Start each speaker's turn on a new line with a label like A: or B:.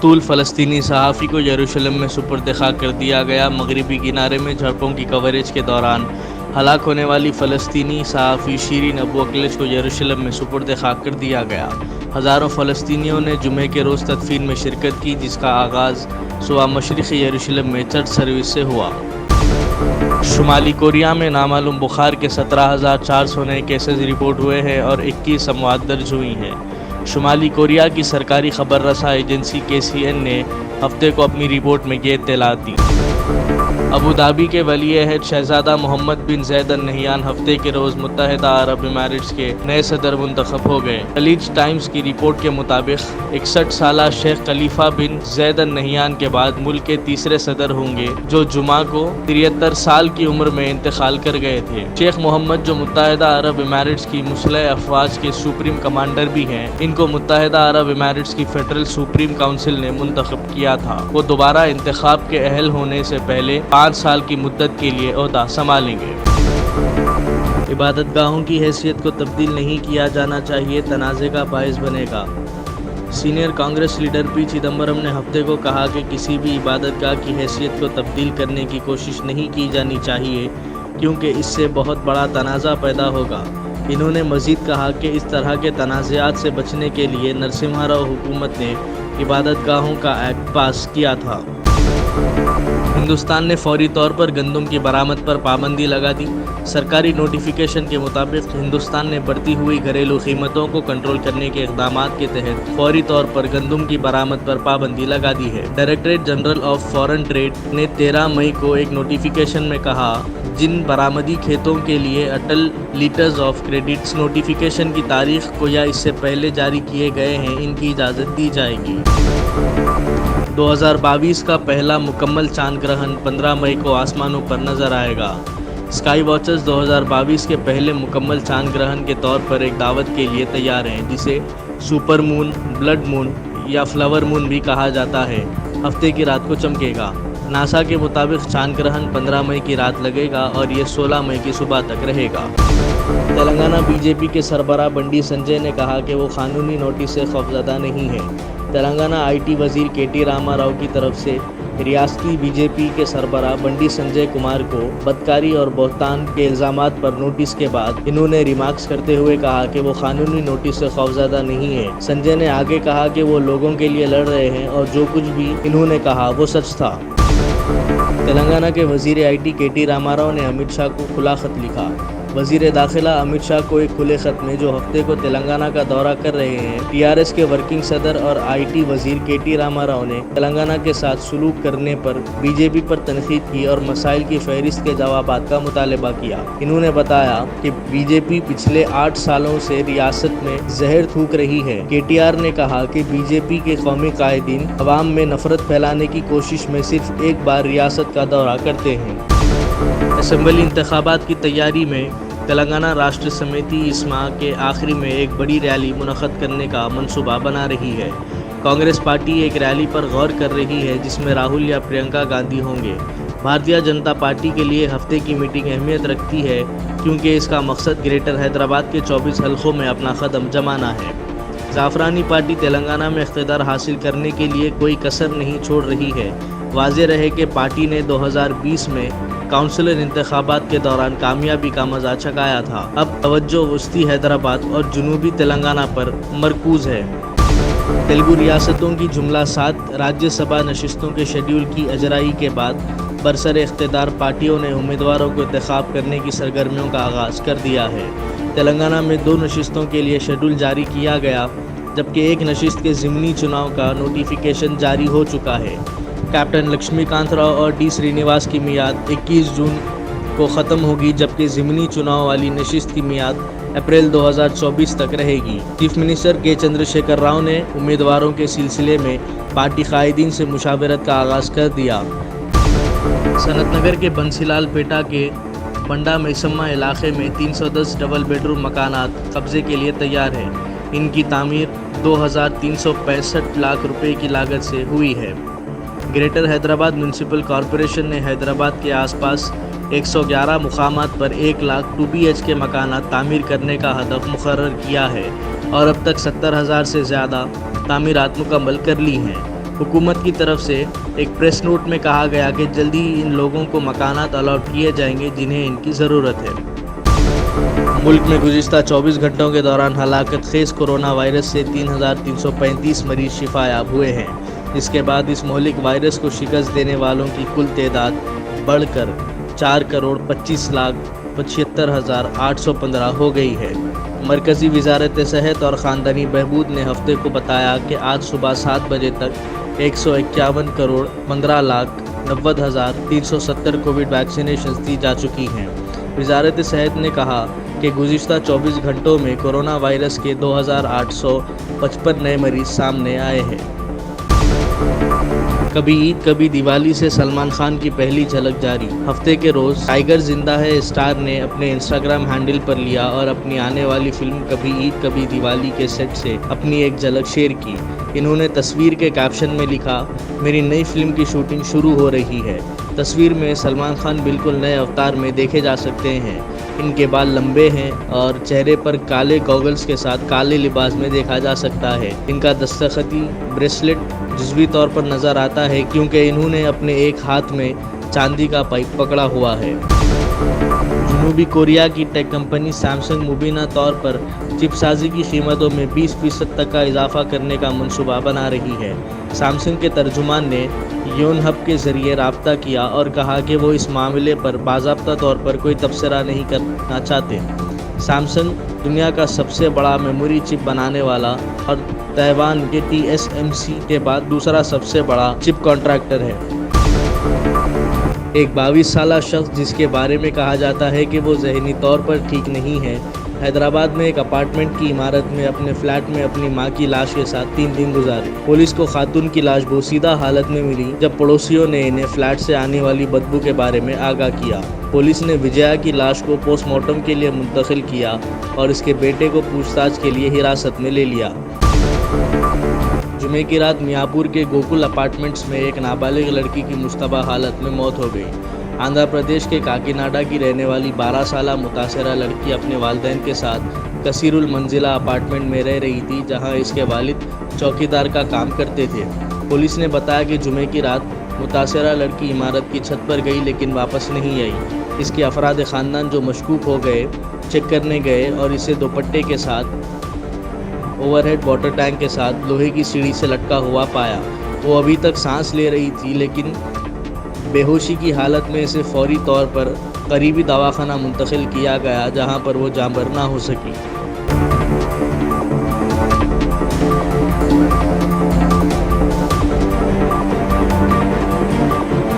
A: مقتول فلسطینی صحافی کو یروشلم میں سپرد خاک کر دیا گیا۔ مغربی کنارے میں جھڑپوں کی کوریج کے دوران ہلاک ہونے والی فلسطینی صحافی شیرین ابو اکلج کو یروشلم میں سپرد خاک کر دیا گیا۔ ہزاروں فلسطینیوں نے جمعے کے روز تدفین میں شرکت کی، جس کا آغاز صبح مشرقی یروشلم میں چرچ سروس سے ہوا۔ شمالی کوریا میں نامعلوم بخار کے 17,400 نئے کیسز رپورٹ ہوئے ہیں اور 21 اموات درج ہوئی ہیں۔ شمالی کوریا کی سرکاری خبر رساں ایجنسی KCN نے ہفتے کو اپنی رپورٹ میں یہ اطلاعات دی۔ ابوظہبی کے ولی عہد شہزادہ محمد بن زید ال نہیان ہفتے کے روز متحدہ عرب اماراتس کے نئے صدر منتخب ہو گئے۔ خلیج ٹائمز کی رپورٹ کے مطابق 61 سالہ شیخ خلیفہ بن زید ال نہیان کے بعد ملک کے تیسرے صدر ہوں گے، جو جمعہ کو 73 سال کی عمر میں انتقال کر گئے تھے۔ شیخ محمد، جو متحدہ عرب اماراتس کی مسلح افواج کے سپریم کمانڈر بھی ہیں، ان کو متحدہ عرب اماراتس کی فیڈرل سپریم کونسل نے منتخب کیا تھا۔ وہ دوبارہ انتخاب کے اہل ہونے سے پہلے 5 سال کی مدت کے لیے عہدہ سنبھالیں گے۔ عبادت گاہوں کی حیثیت کو تبدیل نہیں کیا جانا چاہیے، تنازع کا باعث بنے گا۔ سینئر کانگریس لیڈر پی چدمبرم نے ہفتے کو کہا کہ کسی بھی عبادت گاہ کی حیثیت کو تبدیل کرنے کی کوشش نہیں کی جانی چاہیے، کیونکہ اس سے بہت بڑا تنازع پیدا ہوگا۔ انہوں نے مزید کہا کہ اس طرح کے تنازعات سے بچنے کے لیے نرسمہا راؤ حکومت نے عبادت گاہوں کا ایکٹ پاس کیا تھا۔ ہندوستان نے فوری طور پر گندم کی برآمد پر پابندی لگا دی۔ سرکاری نوٹیفیکیشن کے مطابق ہندوستان نے بڑھتی ہوئی گھریلو قیمتوں کو کنٹرول کرنے کے اقدامات کے تحت فوری طور پر گندم کی برآمد پر پابندی لگا دی ہے۔ Directorate general of foreign trade نے 13 مئی کو ایک نوٹیفیکیشن میں کہا، جن برآمدی کھیتوں کے لیے Atal letters of credits notification کی تاریخ کو یا اس سے پہلے جاری کیے گئے ہیں، ان کی اجازت دی جائے گی۔ 2022 کا پہلا مکمل چاند گرہن 15 مئی کو آسمانوں پر نظر آئے گا۔ اسکائی واچرز 2022 کے پہلے مکمل چاند گرہن کے طور پر ایک دعوت کے لیے تیار ہیں، جسے سپر مون، بلڈ مون یا فلاور مون بھی کہا جاتا ہے۔ ہفتے کی رات کو چمکے گا۔ ناسا کے مطابق چاند گرہن 15 مئی کی رات لگے گا اور یہ 16 مئی کی صبح تک رہے گا۔ تلنگانہ BJP کے سربراہ بنڈی سنجے نے کہا کہ وہ قانونی نوٹس سے خوفزدہ نہیں ہے۔ تلنگانہ IT وزیر KT راما راؤ کی طرف سے ریاستی BJP کے سربراہ بنڈی سنجے کمار کو بدکاری اور بہتان کے الزامات پر نوٹس کے بعد انہوں نے ریمارکس کرتے ہوئے کہا کہ وہ قانونی نوٹس سے خوفزدہ نہیں ہے۔ سنجے نے آگے کہا کہ وہ لوگوں کے لیے لڑ رہے ہیں اور جو کچھ بھی انہوں نے کہا وہ سچ تھا۔ تلنگانہ کے وزیر IT KT راما راؤ نے امت شاہ کو کھلا خط لکھا۔ وزیر داخلہ امت شاہ کو ایک کھلے خط میں، جو ہفتے کو تلنگانہ کا دورہ کر رہے ہیں، TRS کے ورکنگ صدر اور IT وزیر KT راما راؤ نے تلنگانہ کے ساتھ سلوک کرنے پر BJP پر تنقید کی اور مسائل کی فہرست کے جوابات کا مطالبہ کیا۔ انہوں نے بتایا کہ BJP پچھلے 8 سالوں سے ریاست میں زہر تھوک رہی ہے۔ KTR نے کہا کہ BJP کے قومی قائدین عوام میں نفرت پھیلانے کی کوشش میں صرف ایک بار ریاست کا دورہ کرتے ہیں۔ اسمبلی انتخابات کی تیاری میں تلنگانہ راشٹر سمیتی اس ماہ کے آخر میں ایک بڑی ریلی منعقد کرنے کا منصوبہ بنا رہی ہے۔ کانگریس پارٹی ایک ریلی پر غور کر رہی ہے جس میں راہل یا پرینکا گاندھی ہوں گے۔ بھارتیہ جنتا پارٹی کے لیے ہفتے کی میٹنگ اہمیت رکھتی ہے، کیونکہ اس کا مقصد گریٹر حیدرآباد کے 24 حلقوں میں اپنا قدم جمانا ہے۔ زعفرانی پارٹی تلنگانہ میں اقتدار حاصل کرنے کے لیے کوئی کسر نہیں چھوڑ رہی ہے۔ واضح رہے کہ پارٹی نے 2020 میں کونسلر انتخابات کے دوران کامیابی کا مزہ چکھایا تھا۔ اب توجہ وسطی حیدرآباد اور جنوبی تلنگانہ پر مرکوز ہے۔ تیلگو ریاستوں کی جملہ 7 راجیہ سبھا نشستوں کے شیڈول کی اجرائی کے بعد برسر اقتدار پارٹیوں نے امیدواروں کو انتخاب کرنے کی سرگرمیوں کا آغاز کر دیا ہے۔ تلنگانہ میں 2 نشستوں کے لیے شیڈول جاری کیا گیا، جبکہ ایک نشست کے ضمنی چناؤ کا نوٹیفیکیشن جاری ہو چکا ہے۔ کیپٹن لکشمی کانت راؤ اور D سرینیواس کی میعاد 21 جون کو ختم ہوگی، جبکہ ضمنی چناؤ والی نشست کی میعاد اپریل 2024 تک رہے گی۔ Chief minister K Chandra Shekhar Rao نے امیدواروں کے سلسلے میں پارٹی قائدین سے مشاورت کا آغاز کر دیا۔ سنت نگر کے بنسی لال پیٹا کے بنڈا میسمہ علاقے میں 310 ڈبل بیڈ روم مکانات قبضے کے لیے تیار ہیں۔ ان کی تعمیر 2365 لاکھ روپے کی لاگت سے ہوئی ہے۔ گریٹر حیدرآباد میونسپل کارپوریشن نے حیدرآباد کے آس پاس 111 مقامات پر 1 لاکھ 2 BHK مکانات تعمیر کرنے کا ہدف مقرر کیا ہے اور اب تک 70,000 سے زیادہ تعمیرات مکمل کر لی ہیں۔ حکومت کی طرف سے ایک پریس نوٹ میں کہا گیا کہ جلدی ہی ان لوگوں کو مکانات الاٹ کیے جائیں گے جنہیں ان کی ضرورت ہے۔ ملک میں گزشتہ 24 گھنٹوں کے دوران ہلاکت خیز کورونا وائرس سے 3,335 مریض شفا یاب ہوئے ہیں، جس کے بعد اس مہلک وائرس کو شکست دینے والوں کی کل تعداد بڑھ کر 4,25,75,815 ہو گئی ہے۔ مرکزی وزارت صحت اور خاندانی بہبود نے ہفتے کو بتایا کہ آج صبح 7 بجے تک 151,15,90,370 کووڈ ویکسینیشنز دی جا چکی ہیں۔ وزارت صحت نے کہا کہ گزشتہ 24 گھنٹوں میں کورونا وائرس کے 2,855 نئے مریض سامنے آئے ہیں۔ کبھی عید کبھی دیوالی سے سلمان خان کی پہلی جھلک جاری۔ ہفتے کے روز ٹائیگر زندہ ہے اسٹار نے اپنے انسٹاگرام ہینڈل پر لیا اور اپنی آنے والی فلم کبھی عید کبھی دیوالی کے سیٹ سے اپنی ایک جھلک شیئر کی۔ انہوں نے تصویر کے کیپشن میں لکھا، میری نئی فلم کی شوٹنگ شروع ہو رہی ہے۔ تصویر میں سلمان خان بالکل نئے اوتار میں دیکھے جا سکتے ہیں۔ ان کے بال لمبے ہیں اور چہرے پر کالے گوگلز کے ساتھ کالے لباس میں دیکھا جا سکتا ہے۔ ان کا دستخطی بریسلٹ جزوی طور پر نظر آتا ہے کیونکہ انہوں نے اپنے ایک ہاتھ میں چاندی کا پائپ پکڑا ہوا ہے۔ جنوبی کوریا کی ٹیک کمپنی سیمسنگ مبینہ طور پر چپ سازی کی قیمتوں میں 20% تک کا اضافہ کرنے کا منصوبہ بنا رہی ہے۔ سیمسنگ کے ترجمان نے یون ہب کے ذریعے رابطہ کیا اور کہا کہ وہ اس معاملے پر باضابطہ طور پر کوئی تبصرہ نہیں کرنا چاہتے۔ سیمسنگ دنیا کا سب سے بڑا میموری چپ بنانے والا اور تائیوان کے TSMC کے بعد دوسرا سب سے بڑا چپ کنٹریکٹر ہے۔ ایک 22 سالہ شخص جس کے بارے میں کہا جاتا ہے کہ وہ ذہنی طور پر ٹھیک نہیں ہے، حیدرآباد میں ایک اپارٹمنٹ کی عمارت میں اپنے فلیٹ میں اپنی ماں کی لاش کے ساتھ 3 دن گزارے۔ پولیس کو خاتون کی لاش بوسیدہ حالت میں ملی جب پڑوسیوں نے انہیں فلیٹ سے آنے والی بدبو کے بارے میں آگاہ کیا۔ پولیس نے وجیا کی لاش کو پوسٹ مارٹم کے لیے منتقل کیا اور اس کے بیٹے کو پوچھ تاچھ کے لیے حراست میں لے لیا۔ جمعے کی رات میاپور کے گوکل اپارٹمنٹس میں ایک نابالغ لڑکی کی مشتبہ حالت میں موت ہو گئی۔ آندھرا پردیش کے کاکیناڈا کی رہنے والی 12 سالہ متاثرہ لڑکی اپنے والدین کے ساتھ کثیر المنزلہ اپارٹمنٹ میں رہ رہی تھی جہاں اس کے والد چوکیدار کا کام کرتے تھے۔ پولیس نے بتایا کہ جمعے کی رات متاثرہ لڑکی عمارت کی چھت پر گئی لیکن واپس نہیں آئی۔ اس کے افراد خاندان جو مشکوک ہو گئے چیک کرنے گئے اور اسے دوپٹے کے ساتھ اوور ہیڈ واٹر ٹینک کے ساتھ لوہے کی سیڑھی سے لٹکا ہوا پایا۔ وہ ابھی تک سانس لے رہی تھی لیکن بے ہوشی کی حالت میں اسے فوری طور پر قریبی دواخانہ منتقل کیا گیا جہاں پر وہ جاں بحق نہ ہو سکی۔